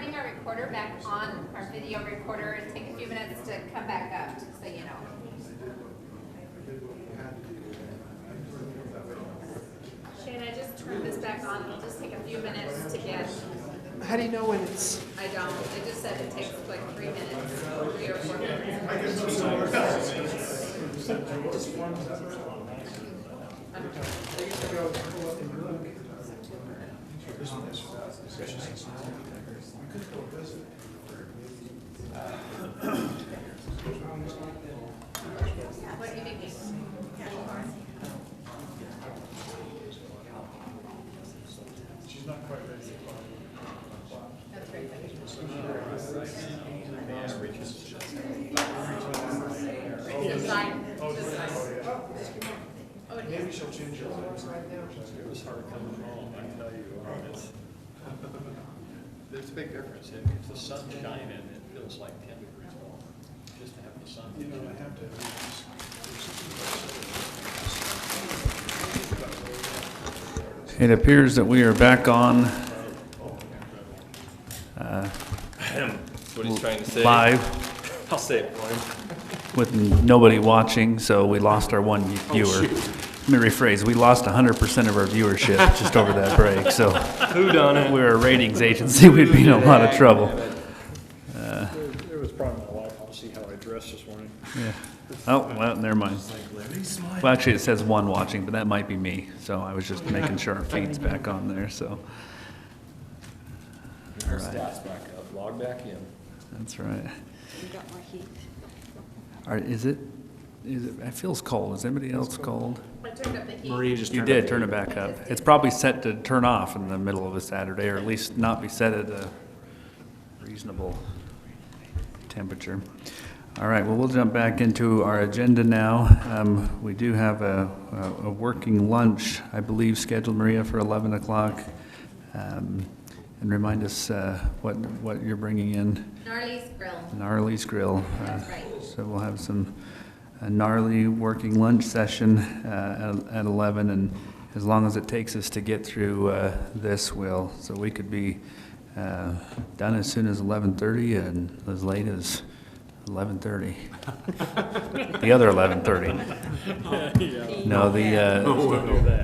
turning our recorder back on, our video recorder. It'll take a few minutes to come back up, just so you know. Shane, I just turned this back on. It'll just take a few minutes to get. How do you know when it's? I don't. They just said it takes like 3 minutes, 3 or 4 minutes. What are you thinking? She's not quite ready. That's very funny. Just sign. Just sign. Oh, it Maybe is. she'll change her mind. It was hard coming home, I tell you. There's a big difference. If the sun's shining, it feels like 10 degrees warm. Just to have the sun. You know, I have to. It appears that we are back on What he's trying to say. live I'll say it for him. with nobody watching, so we lost our one viewer. Let me rephrase, we lost 100% of our viewership just over that break, so Who done it? we're a ratings agency, we'd be in a lot of trouble. There was probably my wife. I'll see how I dressed this morning. Yeah. Oh, well, never mind. Well, actually, it says one watching, but that might be me, so I was just making sure our feed's back on there, so. All right, Stats back up, log back in. that's right. You got more heat. All right, is it, it feels cold, is anybody else cold? I turned up the heat. Maria just You turned did up turn it back up. It's probably set to turn off in the middle of a Saturday, or at least not be set at a reasonable temperature. All right, well, we'll jump back into our agenda now. We do have a working lunch, I believe, scheduled, Maria, for 11 o'clock. And remind us what you're bringing in. Gnarly's Grill. Gnarly's Grill. That's right. So we'll have a gnarly working lunch session at 11, and as long as it takes us to get through this, so we could be done as soon as 11:30 and as late as 11:30. The other 11:30. No,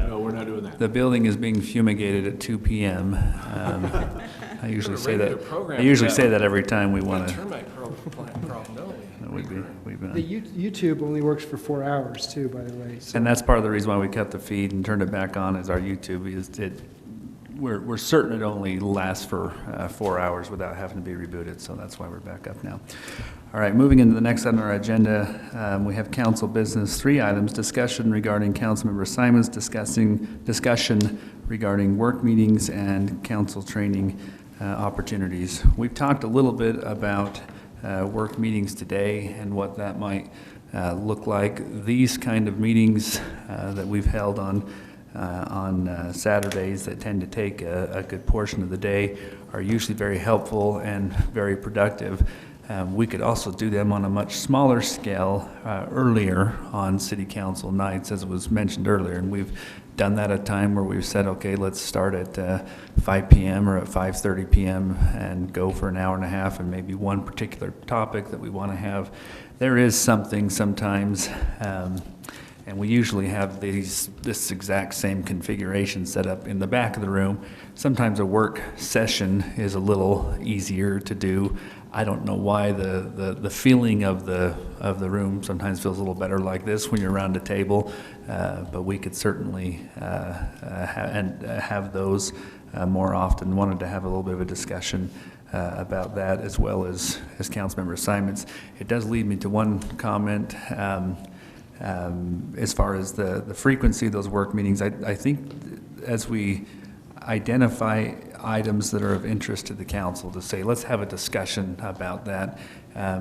No, we're not doing that. the building is being fumigated at 2 p.m. I usually say that. regular program I usually for say that. that every time we want to. Termite problem, don't we? We've been. The YouTube only works for 4 hours too, by the way. So And that's part of the reason why we kept the feed and turned it back on is our YouTube we're certain it only lasts for 4 hours without having to be rebooted, so that's why we're back up now. All right, moving into the next on our agenda, we have council business, 3 items: discussion regarding council member assignments, discussion regarding work meetings, and council training opportunities. We've talked a little bit about work meetings today and what that might look like. These kind of meetings that we've held on Saturdays that tend to take a good portion of the day are usually very helpful and very productive. We could also do them on a much smaller scale earlier on city council nights, as was mentioned earlier, and we've done that at a time where we've said, okay, let's start at 5 p.m. or at 5:30 p.m. and go for an hour and a half and maybe one particular topic that we want to have. There is something sometimes, and we usually have this exact same configuration set up in the back of the room. Sometimes a work session is a little easier to do. I don't know why the feeling of the room sometimes feels a little better like this when you're around a table, but we could certainly have those more often. Wanted to have a little bit of a discussion about that as well as council member assignments. It does lead me to one comment. As far as the frequency of those work meetings, I think as we identify items that are of interest to the council, to say, let's have a discussion about that.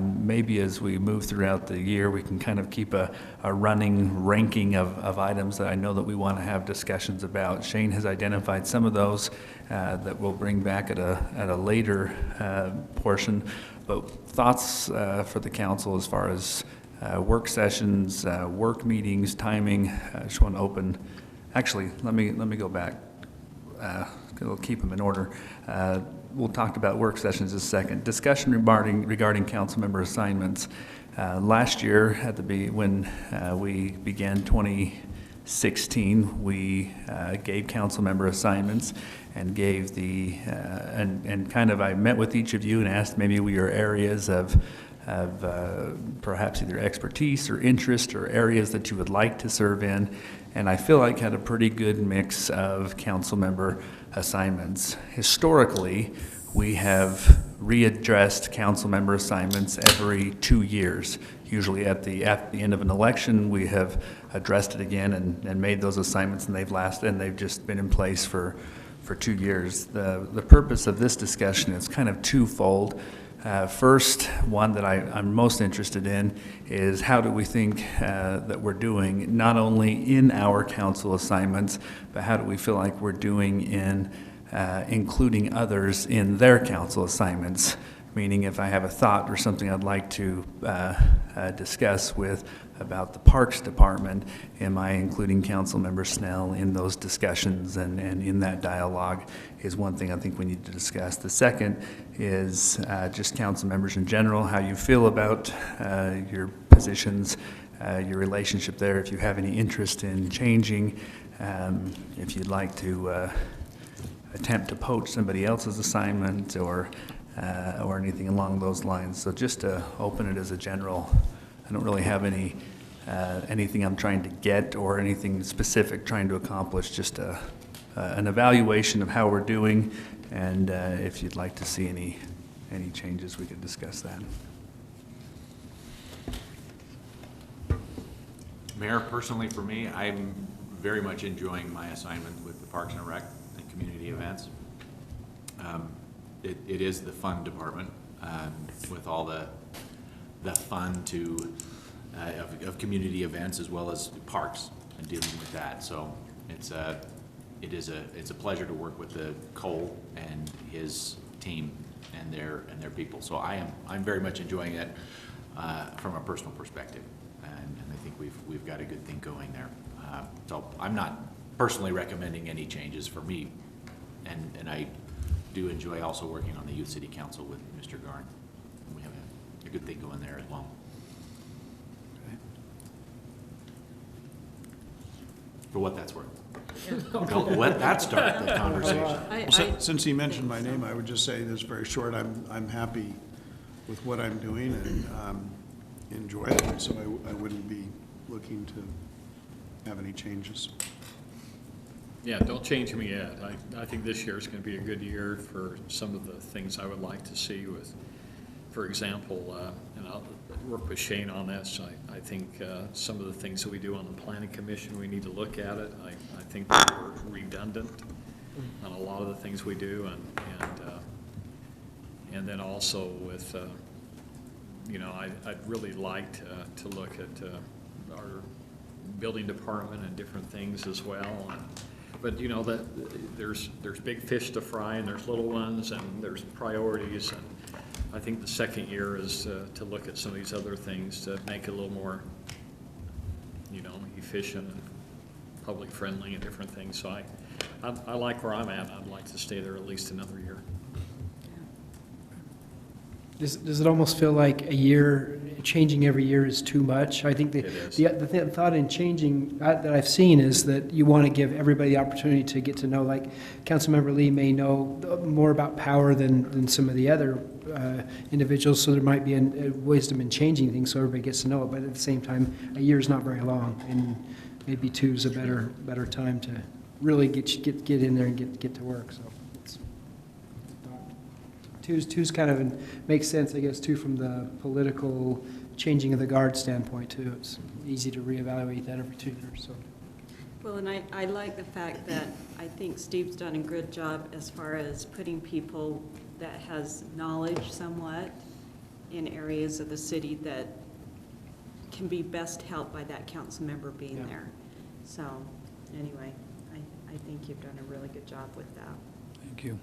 Maybe as we move throughout the year, we can kind of keep a running ranking of items that I know that we want to have discussions about. Shane has identified some of those that we'll bring back at a later portion. But thoughts for the council as far as work sessions, work meetings, timing. I just want to open. Actually, let me go back. we'll keep them in order. We'll talk about work sessions in a second. Discussion regarding council member assignments. Last year, when we began 2016, we gave council member assignments and gave I met with each of you and asked maybe your areas of perhaps either expertise or interest or areas that you would like to serve in. And I feel like had a pretty good mix of council member assignments. Historically, we have readdressed council member assignments every 2 years. Usually at the end of an election, we have addressed it again and made those assignments, and they've just been in place for 2 years. The purpose of this discussion is kind of twofold. First, one that I'm most interested in is how do we think that we're doing, not only in our council assignments, but how do we feel like we're doing in including others in their council assignments? Meaning if I have a thought or something I'd like to discuss about the Parks Department, am I including Councilmember Snell in those discussions and in that dialogue is one thing I think we need to discuss. The second is just council members in general, how you feel about your positions, your relationship there, if you have any interest in changing, if you'd like to attempt to poach somebody else's assignment or anything along those lines. So just to open it as a general, I don't really have anything I'm trying to get or anything specific trying to accomplish, just an evaluation of how we're doing, and if you'd like to see any changes, we could discuss that. Mayor, personally for me, I'm very much enjoying my assignment with the Parks and Rec and community events. It is the fun department with all the fun of community events as well as parks and dealing with that. So it's a pleasure to work with Cole and his team and their people. So I'm very much enjoying it from a personal perspective, and I think we've got a good thing going there. So I'm not personally recommending any changes for me, and I do enjoy also working on the Youth City Council with Mr. Garn. We have a good thing going there as well. For what that's worth. Don't let that start the conversation. Well, since he mentioned my name, I would just say this very short. I'm happy with what I'm doing and enjoy it, so I wouldn't be looking to have any changes. Yeah, don't change me yet. I think this year is going to be a good year for some of the things I would like to see with, for example, and I'll work with Shane on this. I think some of the things that we do on the Planning Commission, we need to look at it. I think that we're redundant on a lot of the things we do, and then also with, I'd really like to look at our building department and different things as well. But that there's big fish to fry and there's little ones and there's priorities, and I think the second year is to look at some of these other things to make it a little more efficient and public friendly and different things. So I like where I'm at. I'd like to stay there at least another year. Does it almost feel like a year, changing every year is too much? I think the thought in changing that I've seen is that you want to give everybody the opportunity to get to know, like Councilmember Lee may know more about power than some of the other individuals, so there might be a wisdom in changing things so everybody gets to know it, but at the same time, a year is not very long, and maybe 2 is a better time to really get in there and get to work. So. Two's kind of makes sense, I guess, too, from the political changing of the guard standpoint, too. It's easy to reevaluate that every 2 years. So. Well, and I like the fact that I think Steve's done a good job as far as putting people that has knowledge somewhat in areas of the city that can be best helped by that council member being there. So, anyway, I think you've done a really good job with that. Thank you.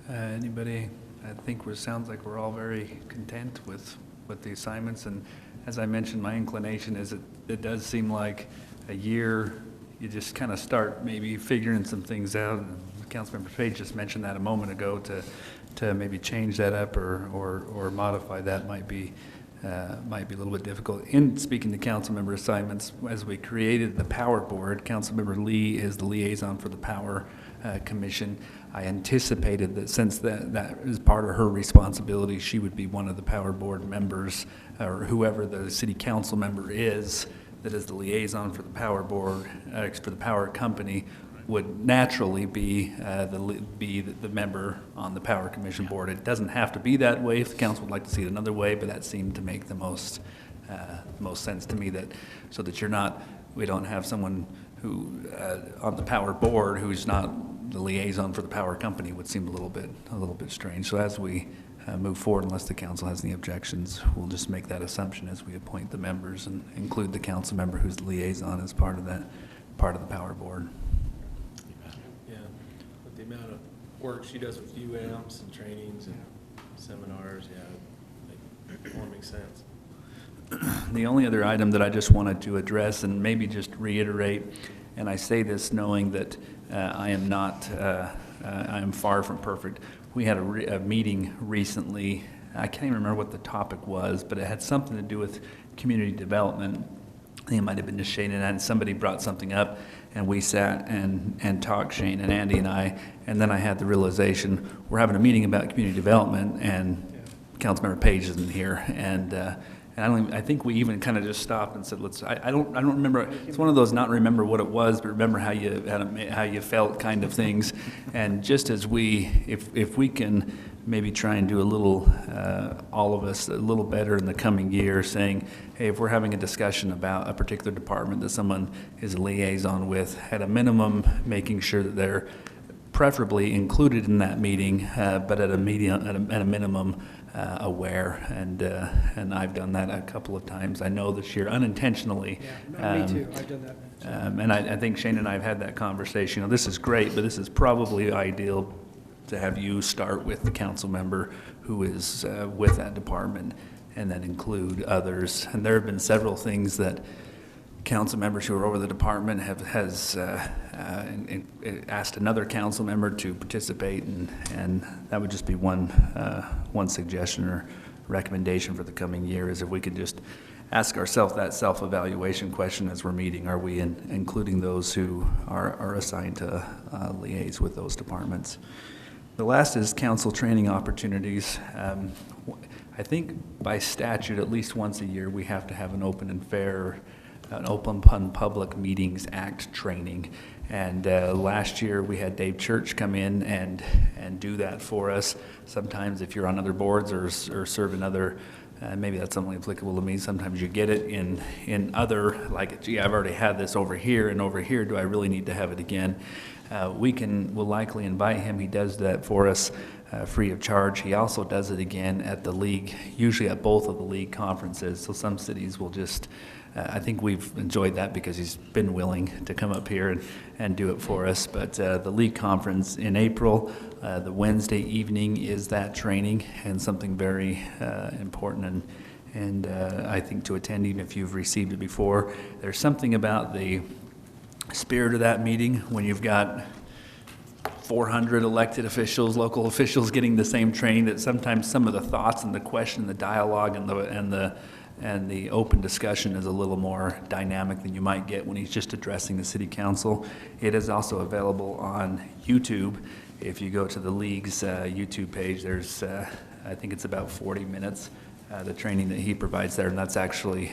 Anybody? I think it sounds like we're all very content with the assignments, and as I mentioned, my inclination is it does seem like a year you just kind of start maybe figuring some things out. And Councilmember Page just mentioned that a moment ago, to maybe change that up or modify that might be a little bit difficult. In speaking to council member assignments, as we created the Power Board, Councilmember Lee is the liaison for the Power Commission. I anticipated that since that is part of her responsibility, she would be one of the Power Board members, or whoever the city council member is that is the liaison for the Power Board, for the Power Company, would naturally be the member on the Power Commission board. It doesn't have to be that way if the council would like to see it another way, but that seemed to make the most sense to me, that so that we don't have someone who on the Power Board who's not the liaison for the Power Company would seem a little bit strange. So as we move forward, unless the council has any objections, we'll just make that assumption as we appoint the members and include the council member who's the liaison as part of the Power Board. Yeah, with the amount of work she does with UAMs and trainings and seminars, it all makes sense. The only other item that I just wanted to address and maybe just reiterate, and I say this knowing that I am far from perfect. We had a meeting recently. I can't even remember what the topic was, but it had something to do with community development. I think it might have been to Shane and somebody brought something up, and we sat and talked, Shane and Andy and I, and then I had the realization, we're having a meeting about community development, and Councilmember Page isn't here, and I think we even kind of just stopped and said, I don't remember. It's one of those not remember what it was, but remember how you felt kind of things. And just as if we can maybe try and do a little, all of us, a little better in the coming year, saying, hey, if we're having a discussion about a particular department that someone is a liaison with, at a minimum, making sure that they're preferably included in that meeting, but at a minimum, aware, and I've done that a couple of times. I know this year unintentionally. Yeah, me too. I've done that. And I think Shane and I have had that conversation. You know, this is great, but this is probably ideal to have you start with the council member who is with that department, and then include others. And there have been several things that council members who are over the department has asked another council member to participate, and that would just be one suggestion or recommendation for the coming year, is if we could just ask ourselves that self-evaluation question as we're meeting. Are we including those who are assigned to liaise with those departments? The last is council training opportunities. I think by statute, at least once a year, we have to have an open Public Meetings Act training. And last year we had Dave Church come in and do that for us. Sometimes if you're on other boards or serve in other, maybe that's only applicable to me, sometimes you get it in other, like, gee, I've already had this over here, and over here, do I really need to have it again? We'll likely invite him. He does that for us free of charge. He also does it again at the league, usually at both of the league conferences. So some cities will just, I think we've enjoyed that because he's been willing to come up here and do it for us. But the league conference in April, the Wednesday evening is that training, and something very important and I think to attend, even if you've received it before. There's something about the spirit of that meeting when you've got 400 elected officials, local officials getting the same training, that sometimes some of the thoughts and the question, the dialogue and the open discussion is a little more dynamic than you might get when he's just addressing the city council. It is also available on YouTube. If you go to the league's YouTube page, there's, I think it's about 40 minutes, the training that he provides there, and that's actually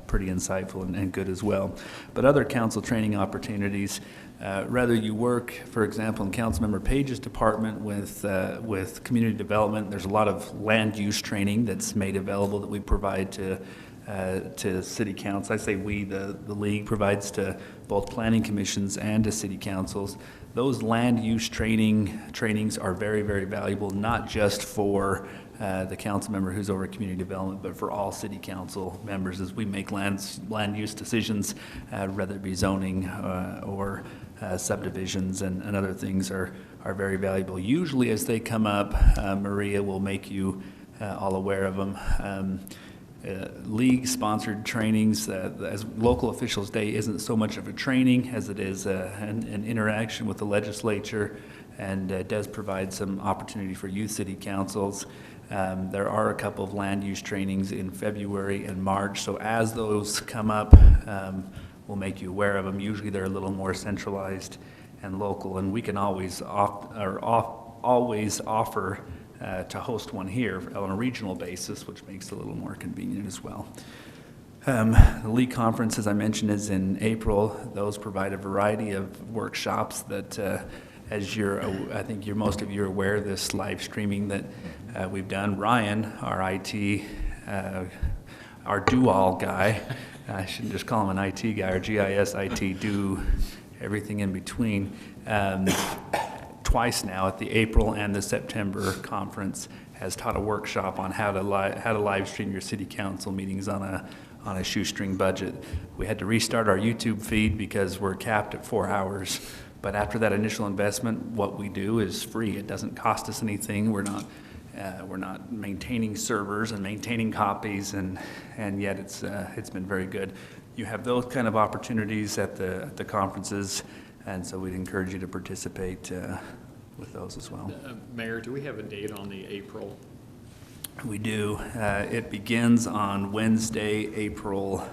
pretty insightful and good as well. But other council training opportunities, whether you work, for example, in Councilmember Page's department with community development, there's a lot of land use training that's made available that we provide to city council. I say we, the league provides to both planning commissions and to city councils. Those land use trainings are very, very valuable, not just for the council member who's over community development, but for all city council members as we make land use decisions, whether it be zoning or subdivisions and other things are very valuable. Usually as they come up, Maria will make you all aware of them. league-sponsored trainings. As Local Officials Day isn't so much of a training as it is an interaction with the legislature, and does provide some opportunity for youth city councils. There are a couple of land use trainings in February and March, so as those come up, we'll make you aware of them. Usually they're a little more centralized and local, and we can always always offer to host one here on a regional basis, which makes it a little more convenient as well. The league conference, as I mentioned, is in April. Those provide a variety of workshops that, I think most of you are aware of this live streaming that we've done. Ryan, our IT, our do-all guy, I shouldn't just call him an IT guy, or GIS IT, do everything in between. Twice now at the April and the September conference has taught a workshop on how to live stream your city council meetings on a shoestring budget. We had to restart our YouTube feed because we're capped at 4 hours. But after that initial investment, what we do is free. It doesn't cost us anything. We're not maintaining servers and maintaining copies, and yet it's been very good. You have those kind of opportunities at the conferences, and so we'd encourage you to participate with those as well. Mayor, do we have a date on the April? We do. It begins on Wednesday, April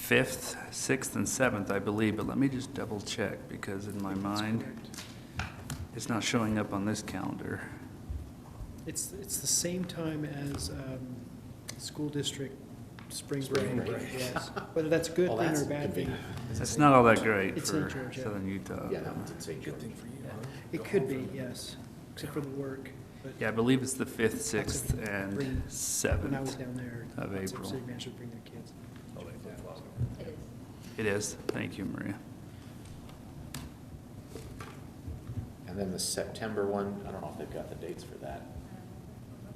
5th, 6th, and 7th, I believe, but let me just double check, because in my mind, it's not showing up on this calendar. It's the same time as school district spring break, yes. Whether that's a good thing or a bad thing. It's not all that great It's in for Georgia. southern Utah. Yeah, that one's in St. George. It could be, yes, except for the work. But Yeah, I believe it's the 5th, 6th, and when I was 7th. down there, of lots April. city managers bring their kids. It is. It is. Thank you, Maria. And then the September one, I don't know if they've got the dates for that,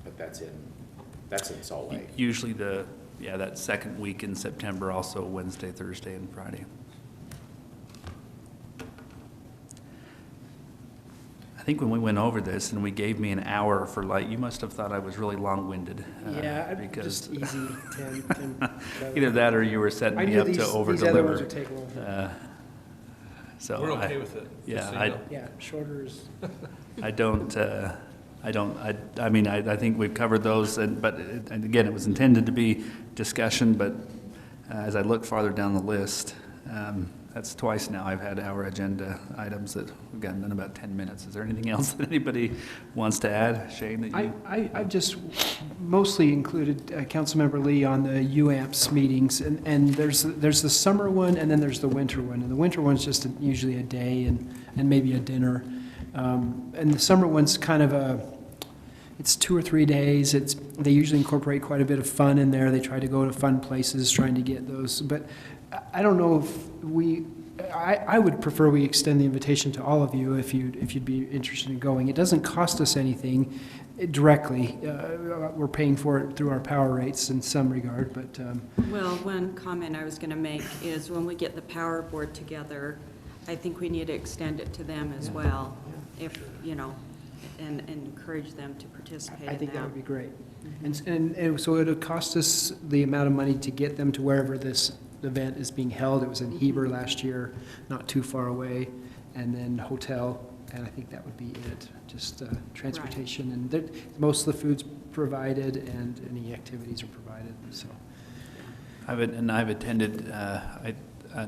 but that's in Salt Lake. Usually that second week in September, also Wednesday, Thursday, and Friday. I think when we went over this and we gave me an hour for you must have thought I was really long-winded. Yeah, because just easy, 10. either that or you were setting I me knew up to these other ones over-deliver. would take a little bit. So We're okay with it. Yeah, just so you know. Yeah, shorter is, I mean, I think we've covered those, and again, it was intended to be discussion, but as I look farther down the list, that's twice now I've had our agenda items that we've gotten in about 10 minutes. Is there anything else that anybody wants to add? Shane, that you? I've just mostly included Councilmember Lee on the UAMPS meetings, and there's the summer one, and then there's the winter one. And the winter one's just usually a day and maybe a dinner. And the summer one's kind of it's 2 or 3 days. They usually incorporate quite a bit of fun in there. They try to go to fun places, trying to get those. But I don't know if I would prefer we extend the invitation to all of you if you'd be interested in going. It doesn't cost us anything directly. We're paying for it through our power rates in some regard, but. Well, one comment I was going to make is when we get the power board together, I think we need to extend it to them as well, if, and encourage them to participate in that. I think that would be great. And so it would cost us the amount of money to get them to wherever this event is being held. It was in Heber last year, not too far away, and then hotel, and I think that would be it. Just transportation, and most of the food's provided, and any activities are provided, so. I've attended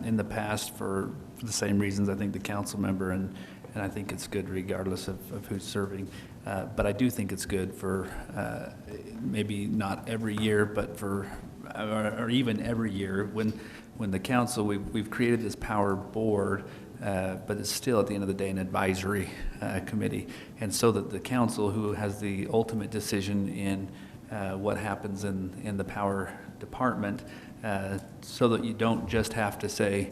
in the past for the same reasons. I think the council member, and I think it's good regardless of who's serving. But I do think it's good for maybe not every year, but or even every year when the council, we've created this power board, but it's still at the end of the day an advisory committee. And so that the council, who has the ultimate decision in what happens in the power department, so that you don't just have to say,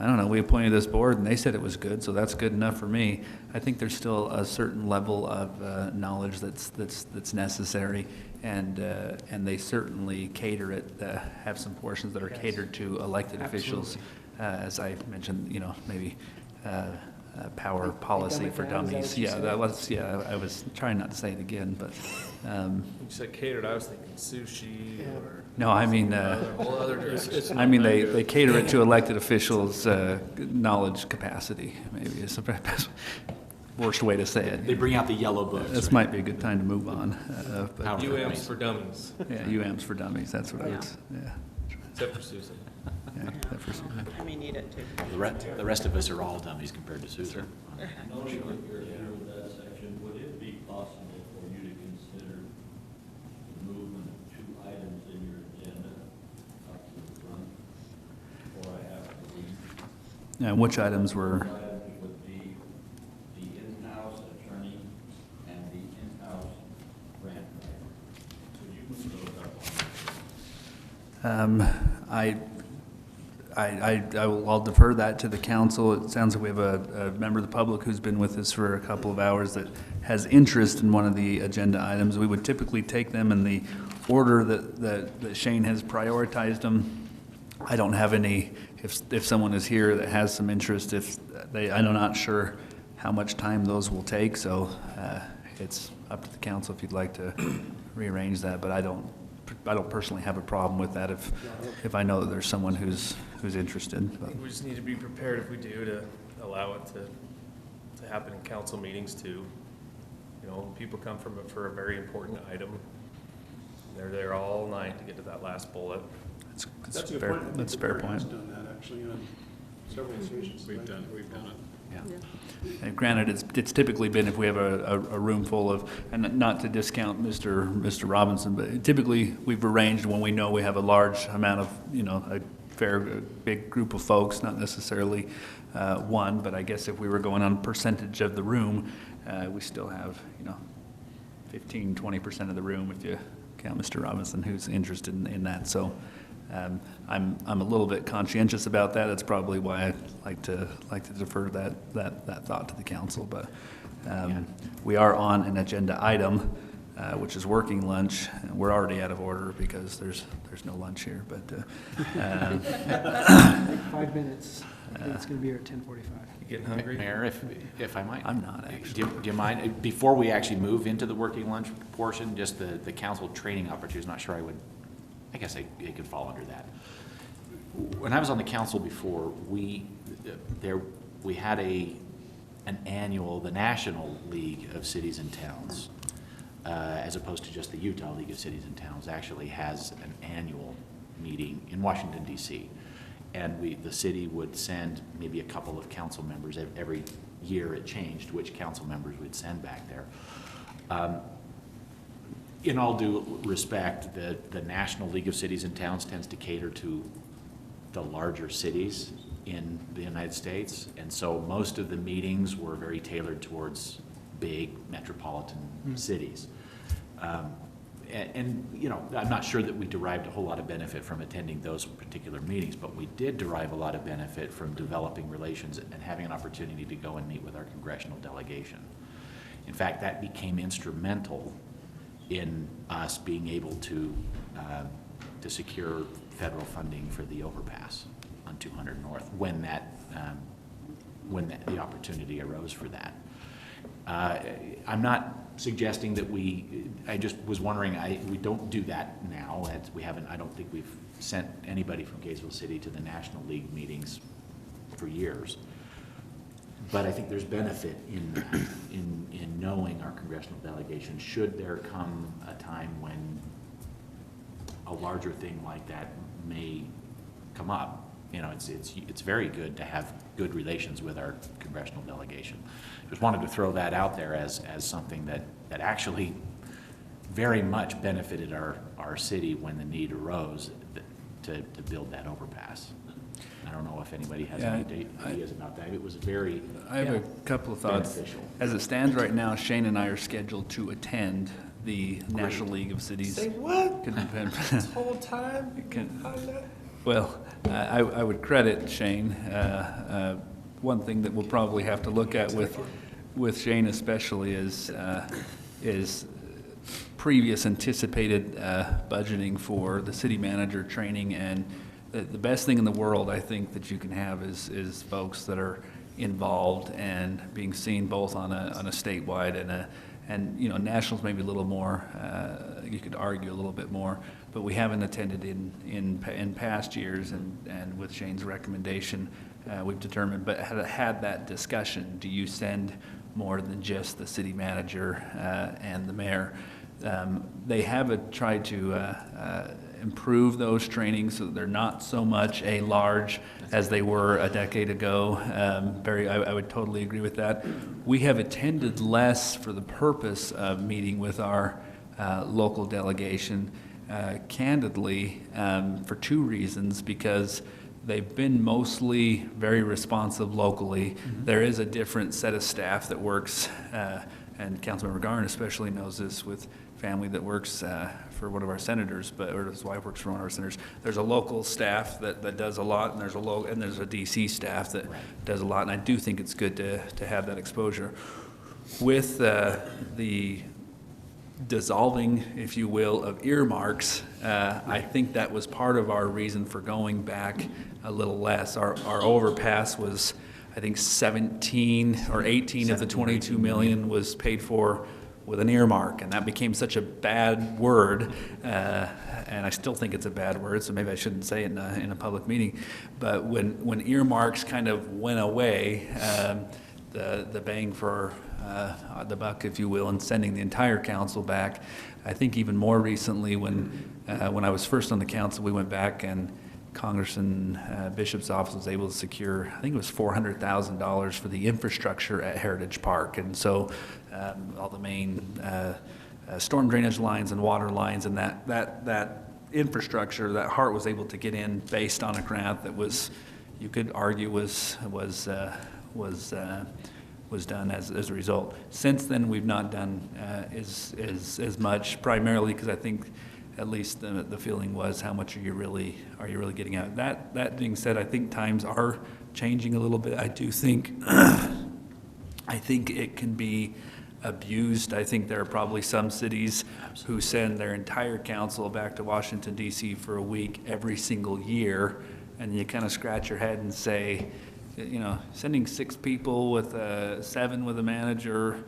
I don't know, we appointed this board and they said it was good, so that's good enough for me. I think there's still a certain level of knowledge that's necessary, and they certainly cater it, have some portions that are catered to elected officials. As I mentioned, you know, maybe power policy for dummies. I was trying not to say it again, but. You said catered, I was thinking sushi or. No, I mean, All other directions. I mean, they cater it to elected officials' knowledge capacity, maybe is the best, worst way to say it. They bring out the yellow books. This right? might be a good time to move on. But Power UAMs for dummies, yeah, UAMs for dummies, that's what I would, yeah. except for Susan. Yeah, that for sure. I may need it too. The rest of us are all dummies compared to Susan. Knowing that you're here with that section, would it be possible for you to consider the movement of 2 items in your agenda up to the front, before I have to leave? And which items were, Those items would be the in-house attorney and the in-house grant writer. Could you put those up on I'll defer that to the council. It sounds like we have a member of the public who's been with us for a couple of hours that has interest in one of the agenda items. We would typically take them in the order that Shane has prioritized them. I don't have any, if someone is here that has some interest, I'm not sure how much time those will take, so it's up to the council if you'd like to rearrange that, but I don't personally have a problem with that if I know that there's someone who's interested. I think we just need to be prepared if we do to allow it to happen in council meetings too. You know, people come for a very important item. They're there all night to get to that last bullet. That's a good fair, point. I think that's a the fair board point. has done that actually on several occasions. We've done it. Yeah. And granted, it's typically been if we have a room full of, and not to discount Mr. Robinson, but typically we've arranged when we know we have a large amount of, you know, a big group of folks, not necessarily one, but I guess if we were going on percentage of the room, we still have, you know, 15, 20% of the room if you count Mr. Robinson who's interested in that. So I'm a little bit conscientious about that. That's probably why I like to defer that thought to the council. But we are on an agenda item, which is working lunch. We're already out of order because there's no lunch here. But 5 minutes. I think it's going to be here at 10:45. You getting hungry? Mayor, if I might. I'm not actually. Do you mind, before we actually move into the working lunch portion, just the council training opportunities, not sure I guess it could fall under that. When I was on the council before, we had an annual, the National League of Cities and Towns, as opposed to just the Utah League of Cities and Towns, actually has an annual meeting in Washington, D.C. And the city would send maybe a couple of council members every year. It changed which council members we'd send back there. In all due respect, the National League of Cities and Towns tends to cater to the larger cities in the United States. And so most of the meetings were very tailored towards big metropolitan cities. And, you know, I'm not sure that we derived a whole lot of benefit from attending those particular meetings, but we did derive a lot of benefit from developing relations and having an opportunity to go and meet with our congressional delegation. In fact, that became instrumental in us being able to secure federal funding for the overpass on 200 North when the opportunity arose for that. I'm not suggesting that I just was wondering, we don't do that now. I don't think we've sent anybody from Kaysville City to the National League meetings for years. But I think there's benefit in knowing our congressional delegation should there come a time when a larger thing like that may come up. You know, it's very good to have good relations with our congressional delegation. Just wanted to throw that out there as something that actually very much benefited our city when the need arose to build that overpass. I don't know if anybody has any ideas about that. It was very I have a couple of thoughts. beneficial. As it stands right now, Shane and I are scheduled to attend the National League of Cities. Say what? Could depend. This whole time? Can- How's that? Well, I would credit Shane. One thing that we'll probably have to look at with Shane especially is previous anticipated budgeting for the city manager training. And the best thing in the world, I think, that you can have is folks that are involved and being seen both on a statewide and you know, nationals maybe a little more, you could argue a little bit more, but we haven't attended in past years, and with Shane's recommendation, we've determined, but had that discussion. Do you send more than just the city manager and the mayor? They have tried to improve those trainings so that they're not so much a large as they were a decade ago. I would totally agree with that. We have attended less for the purpose of meeting with our local delegation, candidly, for two reasons, because they've been mostly very responsive locally. Mm-hmm. There is a different set of staff that works, and Councilmember Garn especially knows this with family that works for one of our senators, or his wife works for one of our senators. There's a local staff that does a lot, and there's a DC staff that does a lot, and I do think it's good to have that exposure. With the dissolving, if you will, of earmarks, I think that was part of our reason for going back a little less. Our overpass was, I think, 17 or 18 of the 22 million was paid for with an earmark, and that became such a bad word, and I still think it's a bad word, so maybe I shouldn't say it in a public meeting. But when earmarks kind of went away, the bang for the buck, if you will, and sending the entire council back. I think even more recently, when I was first on the council, we went back and Congressman Bishop's office was able to secure, I think it was $400,000 for the infrastructure at Heritage Park. And so all the main storm drainage lines and water lines and that infrastructure, that Hart was able to get in based on a grant that was, you could argue was done as a result. Since then, we've not done as much, primarily because I think at least the feeling was, how much are you really getting out? That being said, I think times are changing a little bit. I do think I think it can be abused. I think there are probably some cities who send their entire council back to Washington, D.C. for a week every single year, and you kind of scratch your head and say, you know, sending 6 people with 7 with a manager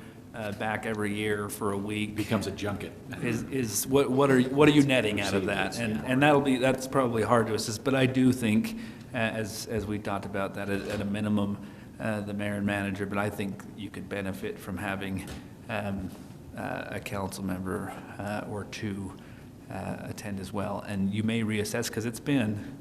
back every year for a week becomes a junket. Is what are you netting out of that? And that's probably hard to assess. But I do think, as we talked about, that at a minimum, the mayor and manager. But I think you could benefit from having a council member or 2 attend as well. And you may reassess, because it's been,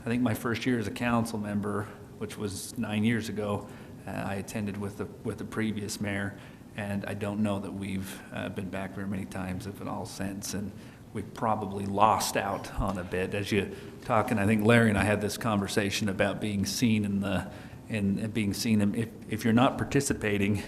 I think my first year as a council member, which was 9 years ago, I attended with the previous mayor, and I don't know that we've been back very many times, if at all, since, and we've probably lost out on a bit. As you talk, and I think Larry and I had this conversation about being seen and being seen. If you're not participating,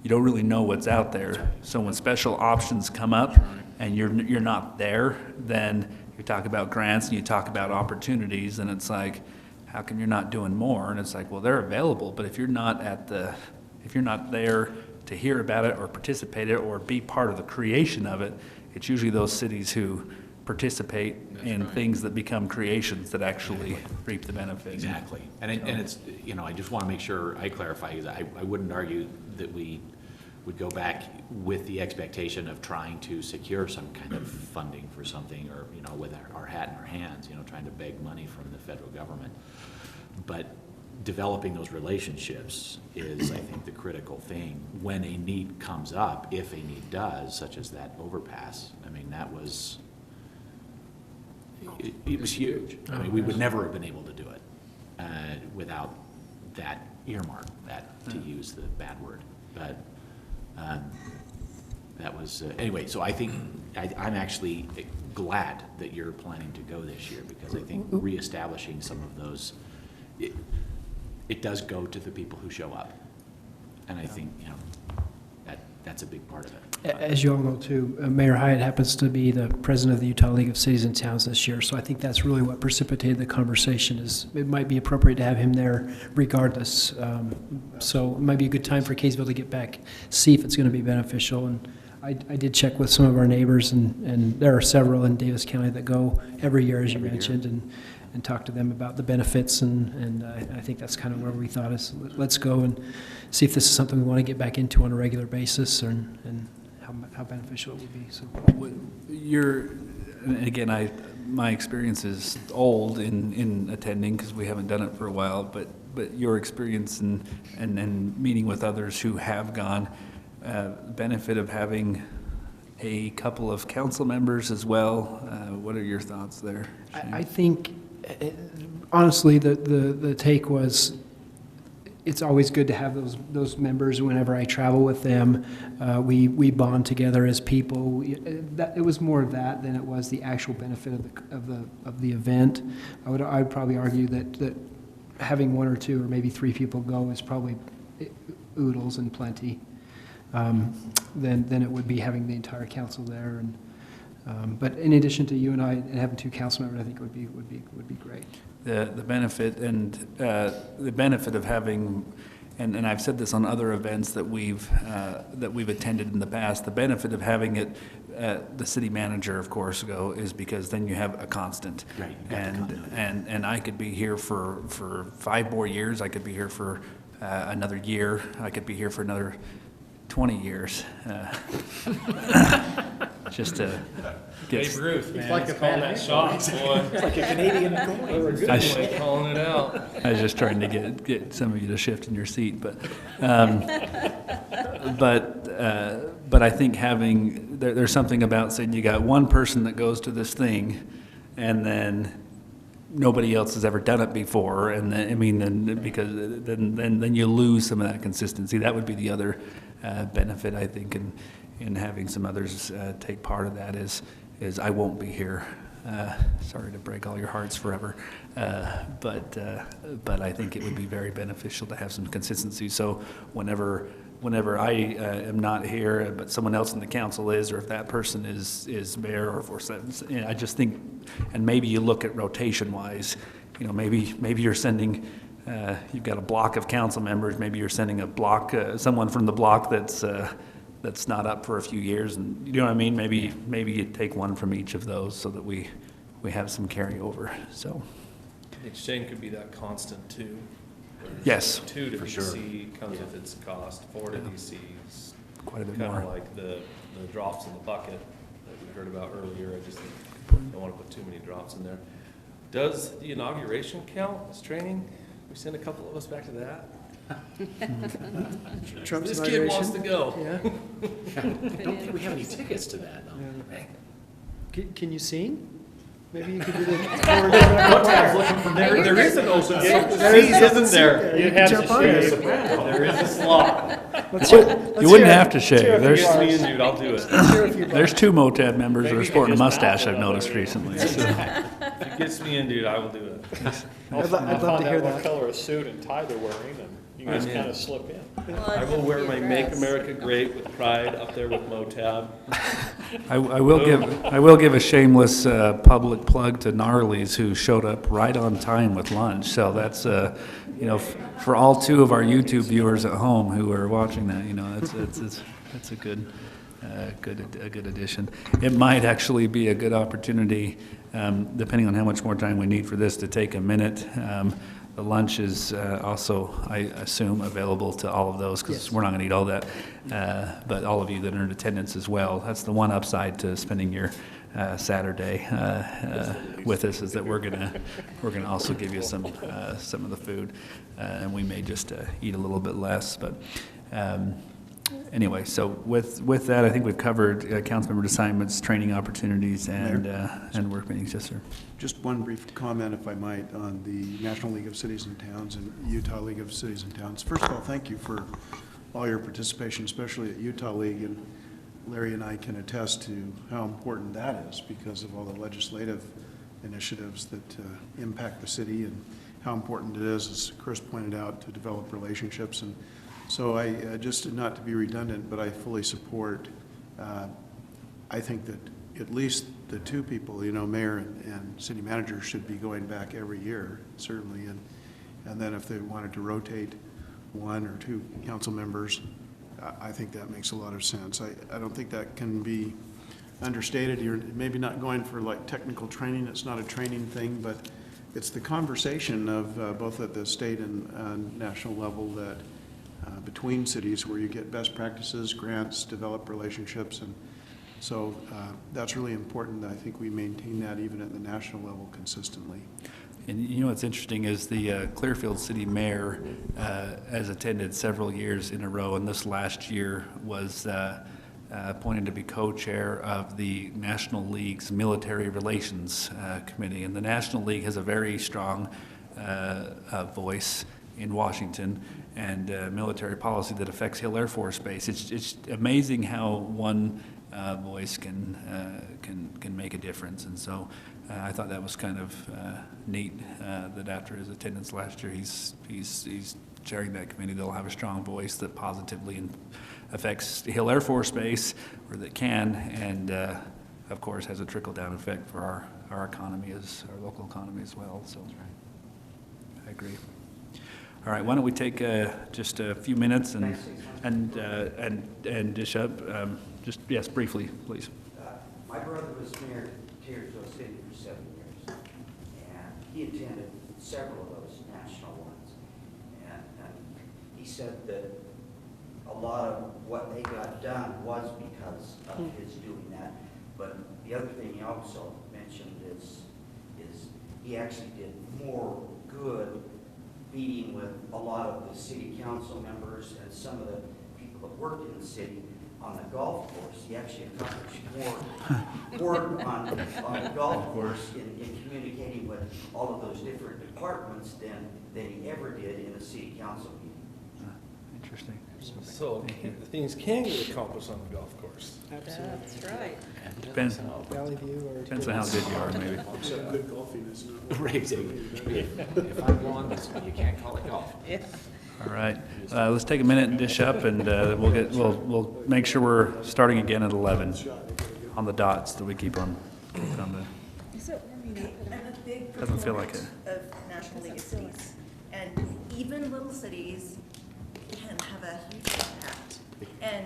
you don't really know what's out there. So when special options come up and you're not there, then you talk about grants and you talk about opportunities, and it's like, how come you're not doing more? And it's like, well, they're available, but if you're not there to hear about it or participate in it or be part of the creation of it, it's usually those cities who participate in things that become creations that actually reap the benefit. Exactly. And it's, you know, I just want to make sure I clarify, because I wouldn't argue that we would go back with the expectation of trying to secure some kind of funding for something, or, you know, with our hat in our hands, you know, trying to beg money from the federal government. But developing those relationships is, I think, the critical thing when a need comes up, if a need does, such as that overpass. I mean, that was, it was huge. I mean, we would never have been able to do it without that earmark, to use the bad word. But that was, anyway, so I think I'm actually glad that you're planning to go this year, because I think reestablishing some of those, it does go to the people who show up. And I think, you know, that's a big part of it. As you all know too, Mayor Hyatt happens to be the president of the Utah League of Cities and Towns this year, so I think that's really what precipitated the conversation. Is it might be appropriate to have him there regardless. So it might be a good time for Kaysville to get back, see if it's going to be beneficial. And I did check with some of our neighbors, and there are several in Davis County that go every year, as you mentioned, and talk to them about the benefits, and I think that's kind of where we thought is, let's go and see if this is something we want to get back into on a regular basis, and how beneficial it would be. So, and again, my experience is old in attending because we haven't done it for a while, but your experience and meeting with others who have gone, benefit of having a couple of council members as well. What are your thoughts there, Shane? I think, honestly, the take was, it's always good to have those members. Whenever I travel with them, we bond together as people. It was more of that than it was the actual benefit of the event. I would probably argue that having one or two or maybe three people go is probably oodles and plenty. Than it would be having the entire council there. And but in addition to you and I and having two council members, I think would be great. The benefit and the benefit of having, and I've said this on other events that we've attended in the past. The benefit of having it, the city manager, of course, go is because then you have a constant. Right. And I could be here for 5 more years. I could be here for another year. I could be here for another 20 years. Just to get... Babe Ruth, man. It's like He's a calling bad that shot, boy. It's like a Canadian coin. I sh- Calling it out. I was just trying to get some of you to shift in your seat, but I think there's something about saying you got one person that goes to this thing, and then nobody else has ever done it before, and then you lose some of that consistency. That would be the other benefit, I think, in having some others take part of that is I won't be here. Sorry to break all your hearts forever, but I think it would be very beneficial to have some consistency. So whenever I am not here, but someone else in the council is, or if that person is mayor, or I just think, and maybe you look at rotation-wise, maybe you're sending, you've got a block of council members, maybe you're sending a block, someone from the block that's not up for a few years, and you know what I mean? Maybe you take one from each of those so that we have some carryover. So I think Shane could be that constant too. yes, 2 to for DC sure. comes with its cost. 4 to DC is quite a bit kind more. of like the drops in the bucket that we heard about earlier. I just don't want to put too many drops in there. Does the inauguration count as training? We send a couple of us back to that. Trump's This kid wants inauguration? to go. Yeah. I don't think we have any tickets to that, though. Can you sing? Maybe you could do the. There is an open seat, isn't there? You have to share. There is a slot. You wouldn't have to shave. There's me and dude, I'll do it. There's 2 MOTAB members that are sporting a mustache I've noticed recently. So. If it gets me in, dude, I will do it. I'd love to hear What that. color of suit and tie they're wearing, and you can just I'm in. kind of slip in. I will wear my Make America Great with pride up there with MoTab. I will give a shameless public plug to Gnarly's, who showed up right on time with lunch. So that's for all 2 of our YouTube viewers at home who are watching that, that's a good addition. It might actually be a good opportunity, depending on how much more time we need for this, to take a minute. The lunch is also, I assume, available to all of those, because Yes. we're not going to eat all that, but all of you that are in attendance as well. That's the one upside to spending your Saturday with us, is that we're gonna also give you some of the food, and we may just eat a little bit less, but. Anyway, so with that, I think we've covered council member assignments, training opportunities, and work meetings. Yes, sir. Just one brief comment, if I might, on the National League of Cities and Towns and Utah League of Cities and Towns. First of all, thank you for all your participation, especially at Utah League, and Larry and I can attest to how important that is because of all the legislative initiatives that impact the city, and how important it is, as Chris pointed out, to develop relationships and So I, just not to be redundant, but I fully support, I think that at least the two people, you know, mayor and city manager should be going back every year, certainly. And then if they wanted to rotate one or two council members, I think that makes a lot of sense. I don't think that can be understated. You're maybe not going for like technical training. It's not a training thing, but it's the conversation of both at the state and national level that between cities where you get best practices, grants, develop relationships, and so that's really important. I think we maintain that even at the national level consistently. And you know what's interesting is the Clearfield City Mayor has attended several years in a row, and this last year was appointed to be co-chair of the National League's Military Relations Committee. And the National League has a very strong voice in Washington and military policy that affects Hill Air Force Base. It's amazing how one voice can make a difference. And so I thought that was kind of neat that after his attendance last year, he's chairing that committee. They'll have a strong voice that positively affects Hill Air Force Base, or that can, and of course has a trickle-down effect for our economy, as our local economy as well. So I agree. All right, why don't we take just a few minutes and dish up. Just yes, briefly, please. My brother was mayor of Kaysville City for 7 years, and he attended several of those national ones. And he said that a lot of what they got done was because of his doing that. But the other thing he also mentioned is he actually did more good meeting with a lot of the city council members and some of the people that worked in the city on the golf course. He actually accomplished more work on the golf course in communicating with all of those different departments than he ever did in a city council meeting. Interesting. So things can get accomplished on the golf course. That's right. Depends Valley View or. on how good you are, maybe. So good golfing is not. Right, if I'm wrong, you can't call it golf. Yeah. All right, let's take a minute and dish up, and we'll make sure we're starting again at 11 on the dots that we keep on the. So, I'm a big Doesn't feel like it. of National League of Cities, and even little cities can have a huge impact. And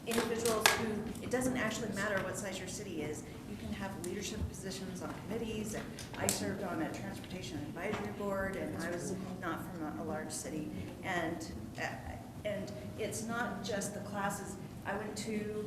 individuals who, it doesn't actually matter what size your city is, you can have leadership positions on committees, and I served on a transportation advisory board, and I was not from a large city. And it's not just the classes. I went to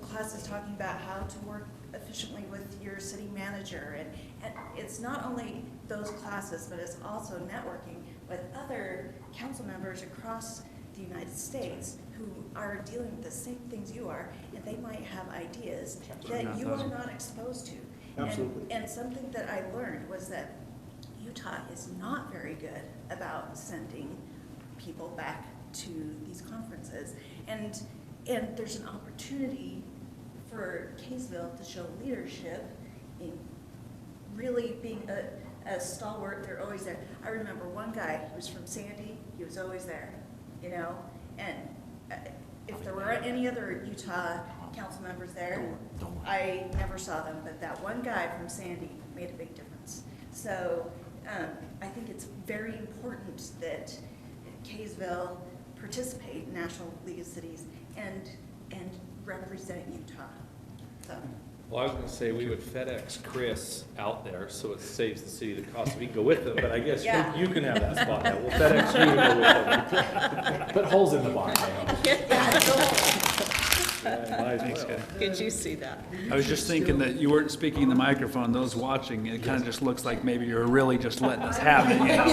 classes talking about how to work efficiently with your city manager, and it's not only those classes, but it's also networking with other council members across the United States who are dealing with the same things you are, and they might have ideas that you are not exposed to. Absolutely. And something that I learned was that Utah is not very good about sending people back to these conferences. And there's an opportunity for Kaysville to show leadership in really being a stalwart. They're always there. I remember one guy who was from Sandy, he was always there, you know, and if there were any other Utah council members there, I never saw them, but that one guy from Sandy made a big difference. So I think it's very important that Kaysville participate in National League of Cities and represent Utah. So. Well, I was gonna say we would FedEx Chris out there, so it saves the city the cost. We can go with him, but I guess Yeah. you can have that spot now. We'll FedEx you and go with him. Put holes in the barn, Thanks, guys. Did you see that? I was just thinking that you weren't speaking in the microphone. Those watching, it kind of just looks like maybe you're really just letting us have it, you know?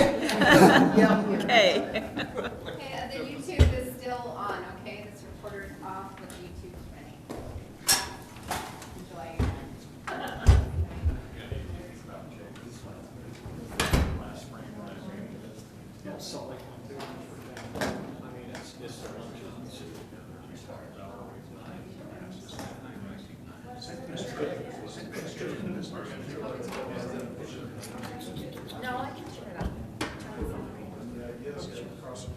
Okay. Okay, the YouTube is still on, okay? This recorder's off, but the YouTube is running. Enjoy. So